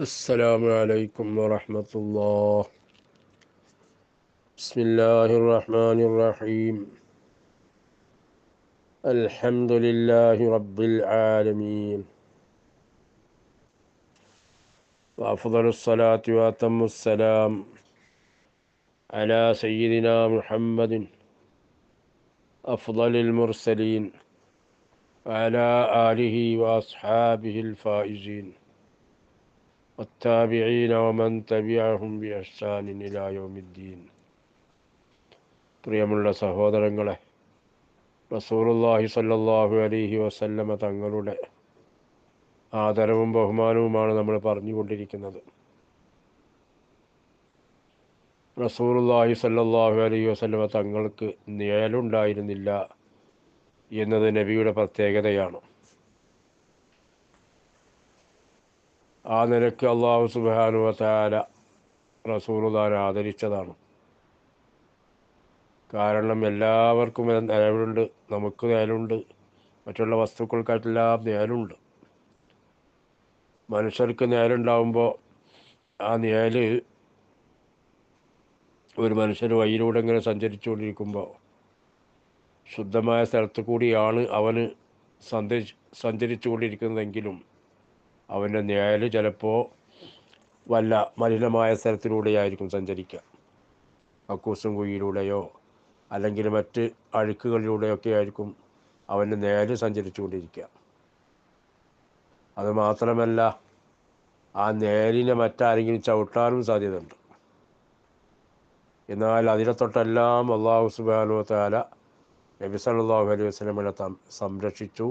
السلام عليكم ورحمة الله. بسم الله الرحمن الرحيم. الحمد لله رب العالمين، وأفضل الصلاة وأتم السلام على سيدنا محمد أفضل المرسلين وعلى آله وأصحابه الفائزين والتابعين ومن تبعهم بإحسان إلى يوم الدين. പ്രിയമുള്ള സഹോദരങ്ങളെ, റസൂലുള്ളാഹി സ്വല്ലല്ലാഹു അലൈഹി വസല്ലമ തങ്ങളുടെ ആദരവും ബഹുമാനവുമാണ് നമ്മൾ പറഞ്ഞുകൊണ്ടിരിക്കുന്നത്. റസൂലുള്ളാഹി സ്വല്ലല്ലാഹു അലൈഹി വസല്ലമ തങ്ങൾക്ക് നിഴലുണ്ടായിരുന്നില്ല എന്നത് നബിയുടെ പ്രത്യേകതയാണ്. ആ നിലയ്ക്ക് അല്ലാഹു സുബ്ഹാനഹു വ തആല റസൂലുള്ളാഹിനെ ആദരിച്ചതാണ്. കാരണം എല്ലാവർക്കും നിഴലുണ്ട്, നമുക്ക് നിഴലുണ്ട്, മറ്റുള്ള വസ്തുക്കൾക്കായിട്ടെല്ലാം നിഴലുണ്ട്. മനുഷ്യർക്ക് നിഴലുണ്ടാവുമ്പോൾ ആ നിഴല് ഒരു മനുഷ്യർ വഴിയിലൂടെ ഇങ്ങനെ സഞ്ചരിച്ചുകൊണ്ടിരിക്കുമ്പോൾ ശുദ്ധമായ സ്ഥലത്ത് കൂടിയാണ് അവന് സഞ്ചരിച്ചുകൊണ്ടിരിക്കുന്നതെങ്കിലും അവൻ്റെ നിഴല് ചിലപ്പോൾ വല്ല മലിനമായ സ്ഥലത്തിലൂടെയായിരിക്കും സഞ്ചരിക്കുക. കക്കൂസും കുഴിയിലൂടെയോ അല്ലെങ്കിൽ മറ്റ് അഴുക്കുകളിലൂടെയൊക്കെ ആയിരിക്കും അവൻ്റെ നിഴല് സഞ്ചരിച്ചുകൊണ്ടിരിക്കുക. അതുമാത്രമല്ല, ആ നിഴലിനെ മറ്റാരെങ്കിലും ചവിട്ടാനും സാധ്യതയുണ്ട്. എന്നാൽ അതിനെ തൊട്ടെല്ലാം അല്ലാഹു സുബ്ഹാനഹു വ തആല നബി സല്ലല്ലാഹു അലൈഹി വസല്ലമയെ സംരക്ഷിച്ചു.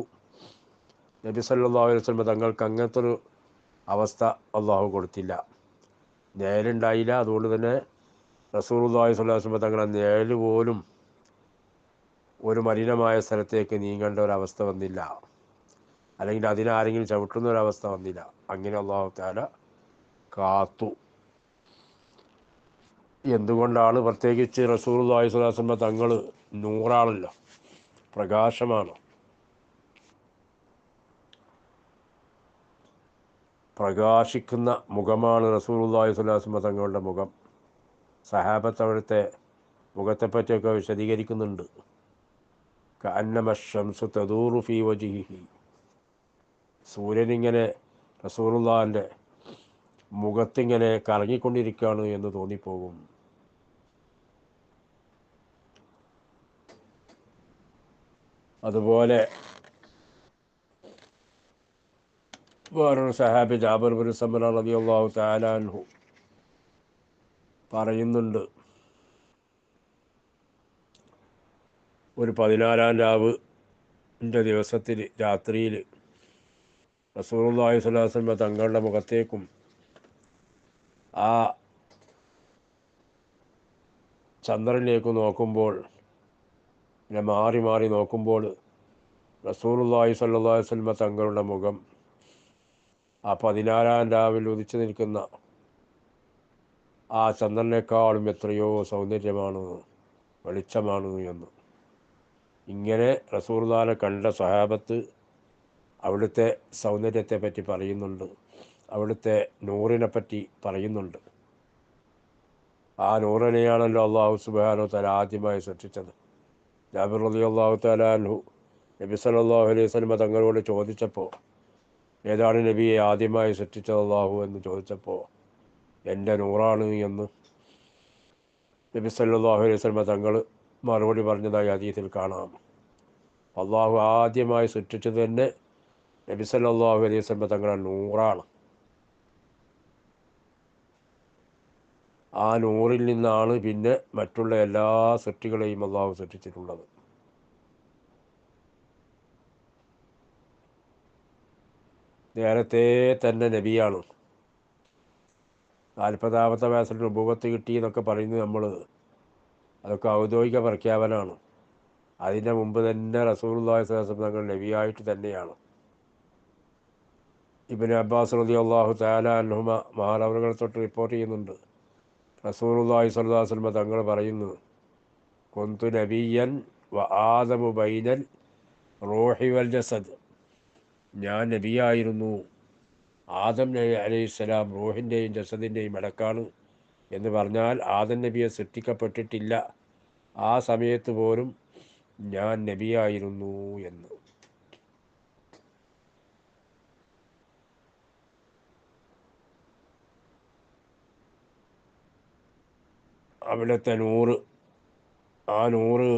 നബി സല്ലല്ലാഹു അലൈഹി വസല്ലമ തങ്ങൾക്ക് അങ്ങനത്തെ ഒരു അവസ്ഥ അല്ലാഹു കൊടുത്തില്ല. നിഴലുണ്ടായില്ല. അതുകൊണ്ട് തന്നെ റസൂലുള്ളാഹി സ്വല്ലല്ലാഹു അലൈഹി വസല്ലമ തങ്ങളുടെ നിഴല് പോലും ഒരു മലിനമായ സ്ഥലത്തേക്ക് നീങ്ങേണ്ട ഒരവസ്ഥ വന്നില്ല, അല്ലെങ്കിൽ അതിനാരെങ്കിലും ചവിട്ടുന്ന ഒരവസ്ഥ വന്നില്ല. അങ്ങനെ അല്ലാഹു തആല കാത്തു. എന്തുകൊണ്ടാണ്? പ്രത്യേകിച്ച് റസൂലുള്ളാഹി സ്വല്ലല്ലാഹു അലൈഹി വസല്ലമ തങ്ങൾ നൂറാണല്ലോ, പ്രകാശമാണ്. പ്രകാശിക്കുന്ന മുഖമാണ് റസൂലുള്ളാഹി സ്വല്ലല്ലാഹു അലൈഹി വസല്ലമ തങ്ങളുടെ മുഖം. സഹാബത്ത് അവിടുത്തെ മുഖത്തെപ്പറ്റിയൊക്കെ വിശദീകരിക്കുന്നുണ്ട്. കഅന്നമ ശംസു തദൂറു ഫീ വജ്ഹിഹി, സൂര്യനിങ്ങനെ റസൂലുള്ളാഹിൻ്റെ മുഖത്തിങ്ങനെ കറങ്ങിക്കൊണ്ടിരിക്കുകയാണ് എന്ന് തോന്നിപ്പോകും. അതുപോലെ വേറൊരു സഹാബി ജാബിർ ബിൻ സമറ റളിയല്ലാഹു തആല അൻഹു പറയുന്നുണ്ട്, ഒരു 14-ാം രാവിൻ്റെ ദിവസത്തിൽ രാത്രിയിൽ റസൂലുള്ളാഹി സ്വല്ലല്ലാഹു അലൈഹി വസല്ലം തങ്ങളുടെ മുഖത്തേക്കും ആ ചന്ദ്രനിലേക്ക് നോക്കുമ്പോൾ, ഇങ്ങനെ മാറി മാറി നോക്കുമ്പോൾ റസൂലുള്ളാഹി സ്വല്ലല്ലാഹു അലൈഹി വസല്ലം തങ്ങളുടെ മുഖം ആ 14-ാം രാവിൽ ഉദിച്ചു നിൽക്കുന്ന ആ ചന്ദ്രനേക്കാളും എത്രയോ സൗന്ദര്യമാണ്, വെളിച്ചമാണ് എന്ന്. ഇങ്ങനെ റസൂലുള്ളാഹിനെ കണ്ട സ്വഹാബത്ത് അവിടുത്തെ സൗന്ദര്യത്തെ പറ്റി പറയുന്നുണ്ട്, അവിടുത്തെ നൂറിനെ പറ്റി പറയുന്നുണ്ട്. ആ നൂറിനെയാണല്ലോ അല്ലാഹു സുബ്ഹാനഹു വ തആല ആദ്യമായി സൃഷ്ടിച്ചത്. ജാബിർ റളിയല്ലാഹു തആല അൻഹു നബി സല്ലല്ലാഹു അലൈഹി വസല്ലം തങ്ങളോട് ചോദിച്ചപ്പോൾ, ഏതാണ് നബിയെ ആദ്യമായി സൃഷ്ടിച്ചത് അല്ലാഹു എന്ന് ചോദിച്ചപ്പോൾ, എൻ്റെ നൂറാണ് എന്ന് നബി സല്ലല്ലാഹു അലൈഹി വസല്ലം തങ്ങൾ മറുപടി പറഞ്ഞതായി ഹദീസിൽ കാണാം. അല്ലാഹു ആദ്യമായി സൃഷ്ടിച്ചത് തന്നെ നബി സല്ലല്ലാഹു അലൈഹി വസല്ലം തങ്ങളുടെ നൂറാണ്. ആ നൂറിൽ നിന്നാണ് പിന്നെ മറ്റുള്ള എല്ലാ സൃഷ്ടികളെയും അല്ലാഹു സൃഷ്ടിച്ചിട്ടുള്ളത്. നേരത്തെ തന്നെ നബിയാണ്. 40-ാമത്തെ വയസ്സിൽ നുബുവത്ത് കിട്ടി എന്നൊക്കെ പറയുന്നത് അതൊക്കെ ഔദ്യോഗിക പ്രഖ്യാപനമാണ്. അതിൻ്റെ മുമ്പ് തന്നെ റസൂലുള്ളാഹി സ്വല്ലല്ലാഹു അലൈഹി വസല്ലം തങ്ങൾ നബിയായിട്ട് തന്നെയാണ്. ഇബ്നു അബ്ബാസ് റളിയല്ലാഹു തആല അൻഹുമ മഹാനവറുകളെ തൊട്ട് റിപ്പോർട്ട് ചെയ്യുന്നുണ്ട്, റസൂലുള്ളാഹി സ്വല്ലല്ലാഹു അലൈഹി വസല്ലം തങ്ങൾ പറയുന്നു, കുന്തു നബിയ്യൻ വ ആദമു ബൈനൽ റൂഹി വൽ ജസദ്, ഞാൻ നബിയായിരുന്നു, ആദം നബി അലൈഹിസ്സലാം റൂഹിൻ്റെയും ജസദിൻ്റെയും ഇടക്കാണ് എന്ന് പറഞ്ഞാൽ ആദം നബിയെ സൃഷ്ടിക്കപ്പെട്ടിട്ടില്ല, ആ സമയത്ത് പോലും ഞാൻ നബിയായിരുന്നു എന്ന്. അവിടുത്തെ നൂറ്, ആ നൂറ്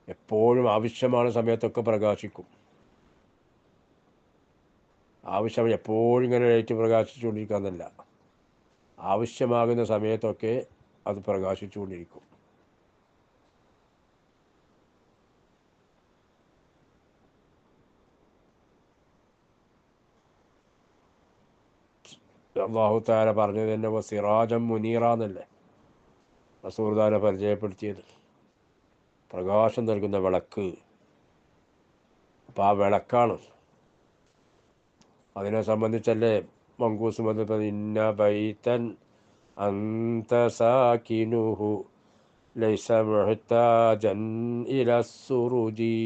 എപ്പോഴും ആവശ്യமான സമയത്തൊക്കെ പ്രകാശിക്കും. ആവശ്യം എപ്പോഴും ഇങ്ങനെ ലൈറ്റ് പ്രകാശിച്ചുകൊണ്ടിരിക്കാന്നല്ല, ആവശ്യമാകുന്ന സമയത്തൊക്കെ അത് പ്രകാശിച്ചുകൊണ്ടിരിക്കും. അല്ലാഹു തആല പറഞ്ഞത് തന്നെ സിറാജം മുനീറ എന്നല്ലേ റസൂലുള്ളാഹിനെ പരിചയപ്പെടുത്തിയത്, പ്രകാശം നൽകുന്ന വിളക്ക്. അപ്പോൾ ആ വിളക്കാണ്. അതിനെ സംബന്ധിച്ചല്ലേ മങ്കൂസ് വന്നപ്പോൾ ഇന്ന ബൈതൻ അന്ത സാകിനുഹു ലൈസ മുഹ്താജൻ ഇലസ്സുറുജി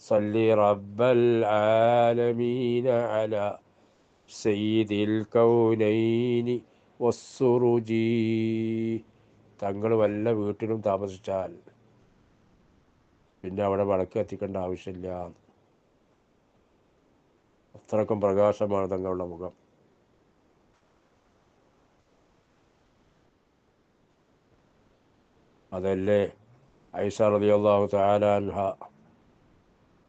സല്ലി റബ്ബൽ ആലമീന അലാ സയ്യിദിൽ കൗനൈനി വസ്സുറുജി. തങ്ങൾ വല്ല വീട്ടിലും താമസിച്ചാൽ പിന്നെ അവിടെ വിളക്ക് എത്തിക്കേണ്ട ആവശ്യമില്ല. അത്രക്കും പ്രകാശമാണ് തങ്ങളുടെ മുഖം. അതല്ലേ ഐഷ റളിയല്ലാഹു തആല അൻഹ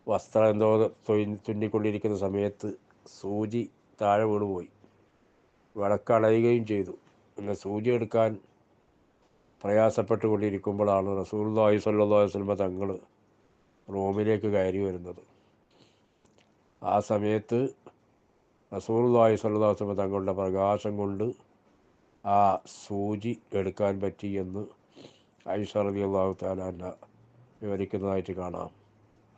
വസ്ത്രം എന്തോ തുന്നിക്കൊണ്ടിരിക്കുന്ന സമയത്ത് സൂചി താഴെ വീണുപോയി, വിളക്കണയുകയും ചെയ്തു. പിന്നെ സൂചി എടുക്കാൻ പ്രയാസപ്പെട്ടുകൊണ്ടിരിക്കുമ്പോഴാണ് റസൂലുള്ളാഹി സ്വല്ലല്ലാഹു അലൈഹി വസല്ലം തങ്ങൾ റൂമിലേക്ക് കയറി വരുന്നത്. ആ സമയത്ത് റസൂലുള്ളാഹി സ്വല്ലല്ലാഹു അലൈഹി വസല്ലം തങ്ങളുടെ പ്രകാശം കൊണ്ട് ആ സൂചി എടുക്കാൻ പറ്റി എന്ന് ഐഷ റളിയല്ലാഹു തആല അൻഹ വിവരിക്കുന്നതായിട്ട് കാണാം.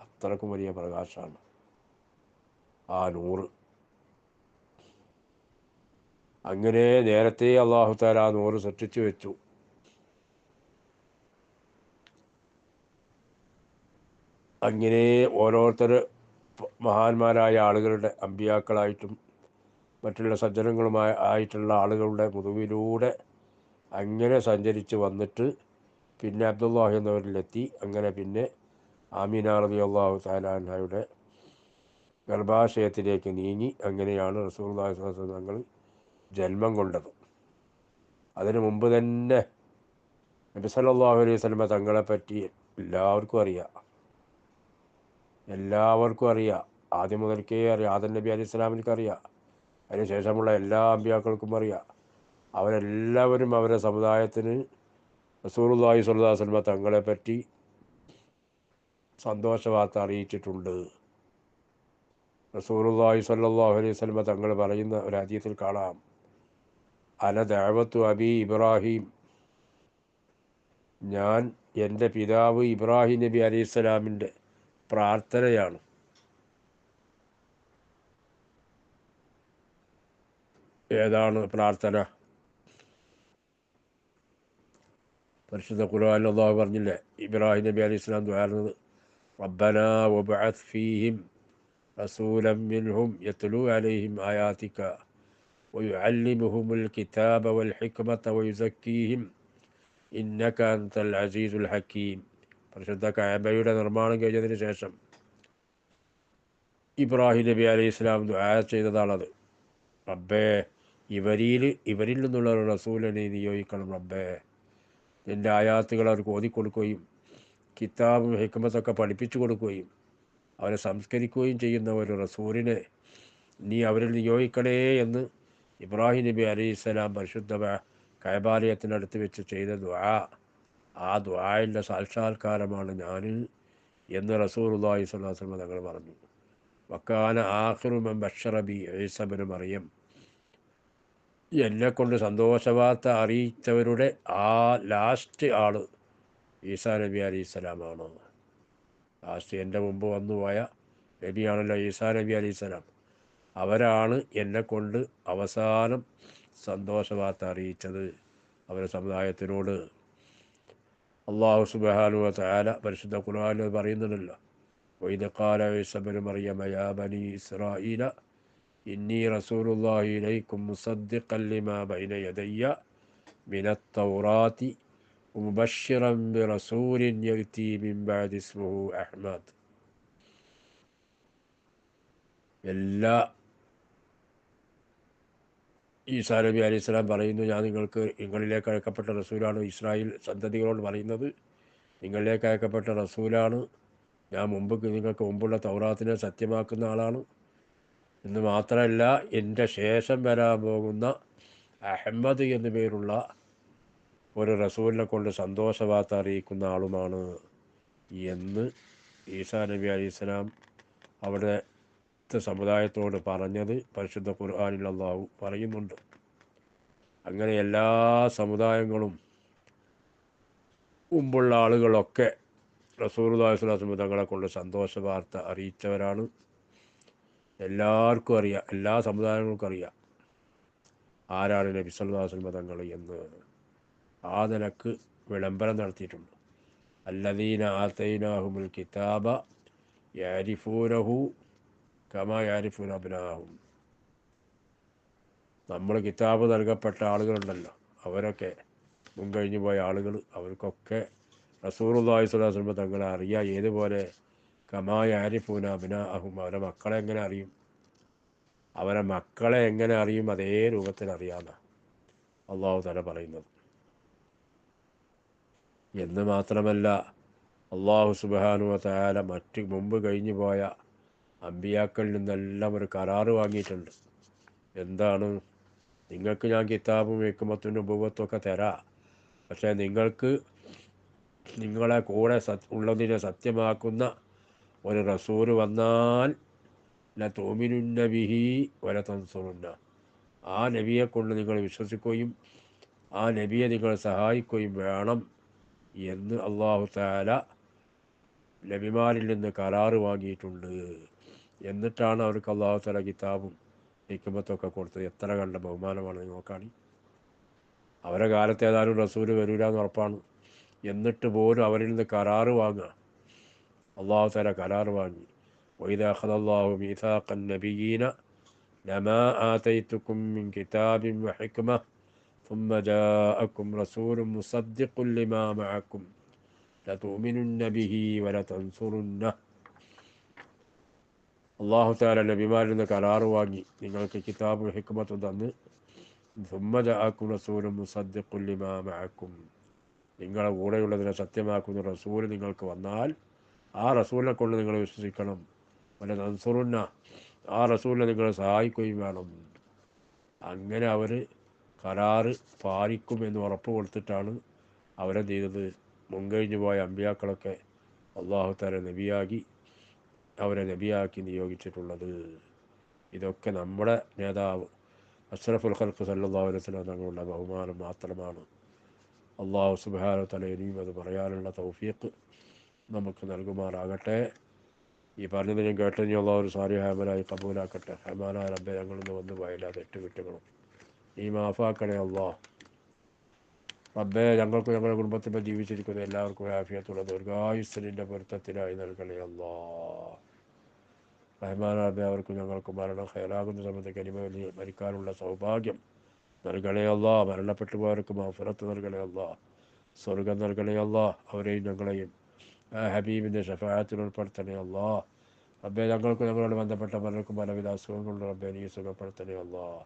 അത്രക്കും വലിയ പ്രകാശമാണ് ആ നൂറ്. അങ്ങനെ നേരത്തെ അല്ലാഹു തആല ആ നൂറ് സൃഷ്ടിച്ചു വെച്ചു. അങ്ങനെ ഓരോരുത്തർ മഹാന്മാരായ ആളുകളുടെ അമ്പിയാക്കളായിട്ടും മറ്റുള്ള ആയിട്ടുള്ള ആളുകളുടെ മുതുവിലൂടെ അങ്ങനെ സഞ്ചരിച്ച് വന്നിട്ട് പിന്നെ അബ്ദുല്ലാഹി എന്നവരിലെത്തി. അങ്ങനെ പിന്നെ ആമിന റളിയല്ലാഹു തആല അൻഹയുടെ ഗർഭാശയത്തിലേക്ക് നീങ്ങി. അങ്ങനെയാണ് റസൂലുള്ളാഹി സ്വല്ലല്ലാഹു അലൈഹി വസല്ലം തങ്ങൾ ജന്മം കൊണ്ടത്. അതിനു മുമ്പ് തന്നെ നബി സല്ലല്ലാഹു അലൈഹി വസല്ലം തങ്ങളെപ്പറ്റി എല്ലാവർക്കും അറിയാം. ആദ്യം മുതൽക്കേ അറിയാം. ആദം നബി അലൈഹി സ്വലാമിനക്ക് അറിയാം, അതിനുശേഷമുള്ള എല്ലാ അമ്പിയാക്കൾക്കും അറിയാം. അവരെല്ലാവരും അവരുടെ സമുദായത്തിന് റസൂലുള്ളാഹി സ്വല്ലല്ലാഹു അലൈഹി വസല്ലം തങ്ങളെപ്പറ്റി സന്തോഷ വാർത്ത അറിയിച്ചിട്ടുണ്ട്. റസൂലുള്ളാഹി സ്വല്ലല്ലാഹു അലൈഹി വസല്ലം തങ്ങൾ പറയുന്ന ഒരു ഹദീസിൽ കാണാം, അന ദഅവത്തു അബി ഇബ്രാഹിം, ഞാൻ എൻ്റെ പിതാവ് ഇബ്രാഹിം നബി അലൈഹി സ്വലാമിൻ്റെ പ്രാർത്ഥനയാണ്. ഏതാണ് പ്രാർത്ഥന? പരിശുദ്ധ ഖുർആനിൽ അല്ലാഹു പറഞ്ഞില്ലേ, ഇബ്രാഹിം നബി അലൈഹി സ്വലാം ദുആ റബ്ബനാ വബ്അത്ത് ഫീഹിം റസൂലൻ മിൻഹും യത്ലൂ അലൈഹിം ആയാതിക വയുഅല്ലിമുഹുമുൽ കിതാബ വൽ ഹിക്മത വയുസക്കീഹിം ഇന്നക അൻതൽ അസീസുൽ ഹക്കീം. പരിശുദ്ധ കഅബയുടെ നിർമ്മാണം കഴിഞ്ഞതിന് ശേഷം ഇബ്രാഹിം നബി അലൈഹി സ്വലാം ദുആ ചെയ്തതാണത്. റബ്ബേ, ഇവരിൽ നിന്നുള്ള ഒരു റസൂലിനെ നിയോഗിക്കണം റബ്ബേ. നിൻ്റെ ആയാത്തുകൾ അവർക്ക് ഓതിക്കൊടുക്കുകയും കിതാബും ഹിക്മത്തൊക്കെ പഠിപ്പിച്ചു കൊടുക്കുകയും അവരെ സംസ്കരിക്കുകയും ചെയ്യുന്ന ഒരു റസൂലിനെ നീ അവരിൽ നിയോഗിക്കണേ എന്ന് ഇബ്രാഹിം നബി അലൈഹിസ്സലാം പരിശുദ്ധ കഅബാലയത്തിനടുത്ത് വെച്ച് ചെയ്ത ദുആ. ആ ദുആയിൻ്റെ സാക്ഷാത്കാരമാണ് ഞാൻ എന്ന് റസൂലുള്ളാഹി സ്വല്ലല്ലാഹു അലൈഹി വസല്ലം തങ്ങൾ പറഞ്ഞു. വക്കാന ആഖിറു മൻ ബശ്ശറ ബി ഈസ ഇബ്നു മറിയം, എന്നെക്കൊണ്ട് സന്തോഷവാർത്ത അറിയിച്ചവരുടെ ആ ലാസ്റ്റ് ആള് ഈസാ നബി അലൈഹിസ്സലാമാണ്. ലാസ്റ്റ് എൻ്റെ മുമ്പ് വന്നുപോയ നബിയാണല്ലോ ഈസാ നബി അലൈഹിസ്സലാം. അവരാണ് എന്നെക്കൊണ്ട് അവസാനം സന്തോഷവാർത്ത അറിയിച്ചത് അവരുടെ സമുദായത്തിനോട്. അല്ലാഹു സുബ്ഹാനഹു വ തആല പരിശുദ്ധ ഖുർആനിൽ പറയുന്നുണ്ടല്ലോ, വഇദ് ഖാല ഈസാ ഇബ്നു മറിയം യാ ബനി ഇസ്രായീല ഇന്നി റസൂലുള്ളാഹി ഇലൈക്കും മുസദ്ദിഖൻ ലിമാ ബൈന യദയ്യ മിനത്തൗറാത്തി മുബശ്ശിറൻ ബിറസൂലിൻ യഅ്തി മിൻ ബഅദി ഇസ്മുഹു അഹ്മദ്. എല്ലാ ഈസാ നബി അലൈഹി സ്വലാം പറയുന്നു, ഞാൻ നിങ്ങളിലേക്ക് അയക്കപ്പെട്ട റസൂലാണ്. ഇസ്രായേൽ സന്തതികളോട് പറയുന്നത്, നിങ്ങളിലേക്ക് അയക്കപ്പെട്ട റസൂലാണ്. ഞാൻ നിങ്ങൾക്ക് മുമ്പുള്ള തൗറാത്തിനെ സത്യമാക്കുന്ന ആളാണ് എന്ന് മാത്രമല്ല, എൻ്റെ ശേഷം വരാൻ പോകുന്ന അഹമ്മദ് എന്നു പേരുള്ള ഒരു റസൂലിനെ കൊണ്ട് സന്തോഷവാർത്ത അറിയിക്കുന്ന ആളുമാണ് എന്ന് ഈസാ നബി അലൈഹി സ്വലാം അവിടുത്തെ സമുദായത്തോട് പറഞ്ഞത് പരിശുദ്ധ ഖുർആനിൽ അല്ലാഹു പറയുന്നുണ്ട്. അങ്ങനെ എല്ലാ സമുദായങ്ങളും മുമ്പുള്ള ആളുകളൊക്കെ റസൂലുള്ളാഹി സ്വല്ലല്ലാഹു അലൈഹി വസല്ലം തങ്ങളെ കൊണ്ട് സന്തോഷ വാർത്ത അറിയിച്ചവരാണ്. എല്ലാവർക്കും അറിയാം, എല്ലാ സമുദായങ്ങൾക്കും അറിയാം ആരാണ് നബി സല്ലല്ലാഹു അലൈഹി വസല്ലം തങ്ങൾ എന്ന്. ആ നിലക്ക് വിളംബരം നടത്തിയിട്ടുണ്ട്. അല്ലദീന ആതൈനാഹുമുൽ കിതാബ യഅരിഫൂനഹു കമാ യഅരിഫൂന അബ്നാഹും. നമ്മൾ കിതാബ് നൽകപ്പെട്ട ആളുകളുണ്ടല്ലോ, അവരൊക്കെ മുൻകഴിഞ്ഞു പോയ ആളുകൾ, അവർക്കൊക്കെ റസൂലുള്ളാഹി സ്വല്ലല്ലാഹു അലൈഹി വസല്ലം തങ്ങളെ അറിയാം. ഏതുപോലെ കമാ യഅരിഫൂന അബ്നാഹും, അവരെ മക്കളെ എങ്ങനെ അറിയും, അവരെ മക്കളെ എങ്ങനെ അറിയും, അതേ രൂപത്തിൽ അറിയാമെന്നാണ് അള്ളാഹു തആല പറയുന്നത്. എന്ന് മാത്രമല്ല, അള്ളാഹു സുബ്ഹാനഹു വ തആല മറ്റ് മുമ്പ് കഴിഞ്ഞു പോയ അമ്പിയാക്കളിൽ നിന്നെല്ലാം ഒരു കരാറ് വാങ്ങിയിട്ടുണ്ട്. എന്താണ്? നിങ്ങൾക്ക് ഞാൻ കിതാബും ഹിക്മത്തും നുബുവ്വത്തും ഒക്കെ തരാം, പക്ഷേ നിങ്ങൾക്ക് നിങ്ങളെ കൂടെ ഉള്ളതിനെ സത്യമാക്കുന്ന ഒരു റസൂൽ വന്നാൽ ലതുഅ്മിനുന്ന ബിഹി വലതൻസുറുന്ന, ആ നബിയെ കൊണ്ട് നിങ്ങൾ വിശ്വസിക്കുകയും ആ നബിയെ നിങ്ങൾ സഹായിക്കുകയും വേണം എന്ന് അല്ലാഹു തആല നബിമാരിൽ നിന്ന് കരാറ് വാങ്ങിയിട്ടുണ്ട്. എന്നിട്ടാണ് അവർക്ക് അല്ലാഹു തആല കിതാബും ഹിക്മത്തൊക്കെ കൊടുത്തത്. എത്ര കണ്ട ബഹുമാനമാണ് നോക്കാണ്. അവരെ കാലത്ത് ഏതാനും റസൂൽ വരില്ല എന്ന് ഉറപ്പാണ്. എന്നിട്ട് പോലും അവരിൽ നിന്ന് കരാറ് വാങ്ങുക. അല്ലാഹു തആല കരാറ് വാങ്ങി. വഇദാ അഖദല്ലാഹു മീസാഖൻ നബിയ്യീന ലമാ ആതൈതുക്കും മിൻ കിതാബിൻ വഹിക്മ ثم جاءكم رسول مصدق لما معكم لتؤمنن به ولتنصرنه. അല്ലാഹു തആല നബിമാരിൽ നിന്ന് കരാറ് വാങ്ങി, നിങ്ങൾക്ക് കിതാബും ഹിക്മത്തും തന്ന് ثم جاءكم رسول مصدق لما معكم, നിങ്ങളെ കൂടെയുള്ളതിനെ സത്യമാക്കുന്ന റസൂൽ നിങ്ങൾക്ക് വന്നാൽ ആ റസൂലിനെ കൊണ്ട് നിങ്ങൾ വിശ്വസിക്കണം. വലതൻസുറുന്ന, ആ റസൂലിനെ നിങ്ങൾ സഹായിക്കുകയും വേണം. അങ്ങനെ അവർ കരാറ് പാലിക്കുമെന്ന് ഉറപ്പ് കൊടുത്തിട്ടാണ് അവരെന്ത് ചെയ്തത്? മുൻകഴിഞ്ഞു പോയ അമ്പിയാക്കളൊക്കെ അല്ലാഹു തആല അവരെ നബിയാക്കി നിയോഗിച്ചിട്ടുള്ളത്. ഇതൊക്കെ നമ്മുടെ നേതാവ് അഷ്റഫുൽ ഖൽഖ് സല്ലല്ലാഹു അലൈഹി വസല്ലം തങ്ങളുടെ ബഹുമാനം മാത്രമാണ്. അല്ലാഹു സുബ്ഹാനഹു വ തആല ഇനിയും അത് പറയാനുള്ള തൗഫീഖ് നമുക്ക് നൽകുമാറാകട്ടെ. ഈ പറഞ്ഞതിനും കേട്ടതിനും അല്ലാഹു ഒരു സാലിഹായ അമലായി കബൂലാക്കട്ടെ. റഹ്മാനായ റബ്ബേ, ഞങ്ങളൊന്ന് വന്നു പോയില്ല തെറ്റുകുറ്റങ്ങളും നീ മാഫാക്കണേ അല്ലാഹ്. റബ്ബേ, ഞങ്ങൾക്കും ഞങ്ങളുടെ കുടുംബത്തിൻ്റെ ജീവിച്ചിരിക്കുന്ന എല്ലാവർക്കും ആഫിയത്തുള്ള ദീർഘായുസ്സിൻ്റെ പൊരുത്തത്തിനായി നൽകണേ അല്ലാഹ്. റഹ്മാനായ റബ്ബേ, അവർക്കും ഞങ്ങൾക്ക് മരണം ഖൈറാകുന്ന സമയത്ത് കലിമയിൽ മരിക്കാനുള്ള സൗഭാഗ്യം നൽകണേ അല്ലാഹ്. മരണപ്പെട്ടു പോയവർക്ക് മഗ്ഫിറത്ത് നൽകണേ അല്ലാഹ്. സ്വർഗം നൽകണേ അല്ലാഹ്. അവരെയും ഞങ്ങളെയും ആ ഹബീബിൻ്റെ ശഫാഅത്തിൽ ഉൾപ്പെടുത്തണേ അല്ലാഹ്. റബ്ബേ, ഞങ്ങൾക്ക് ഞങ്ങളോട് ബന്ധപ്പെട്ട പലർക്കും പലവിധ അസുഖങ്ങളുണ്ട്. റബ്ബേ, നീ സുഖപ്പെടുത്തണേ അല്ലാഹ്.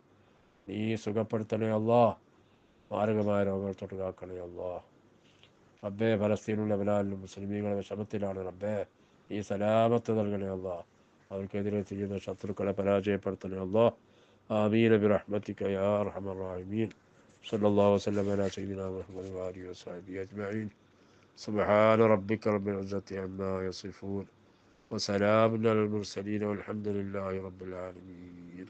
നീ സുഖപ്പെടുത്തണേ അല്ലാഹ്. മാരകമായ രോഗങ്ങൾ തൊട്ട് കാക്കണേ അല്ലാഹ്. റബ്ബേ, ഫലസ്തീനും ലബനാനിലും മുസ്ലിമീങ്ങളെ വിഷമത്തിലാണ്. റബ്ബേ, നീ സലാമത്ത് നൽകണേ അല്ലാഹ്. അവർക്കെതിരെ ചെയ്യുന്ന ശത്രുക്കളെ പരാജയപ്പെടുത്തണേ അല്ലാഹ്. ആമീൻ ബിറഹ്മതിക യാ അർഹമർ റഹീമീൻ. സല്ലല്ലാഹു വസല്ലം അലാ സയ്യിദിനാ മുഹമ്മദ് വആലിഹി വസഹ്ബിഹി അജ്മഈൻ. സുബ്ഹാന റബ്ബിക റബ്ബിൽ ഇസ്സത്തി അമ്മാ യസിഫൂൻ വസലാമുൻ അലൽ മുർസലീൻ വൽഹംദുലില്ലാഹി റബ്ബിൽ ആലമീൻ.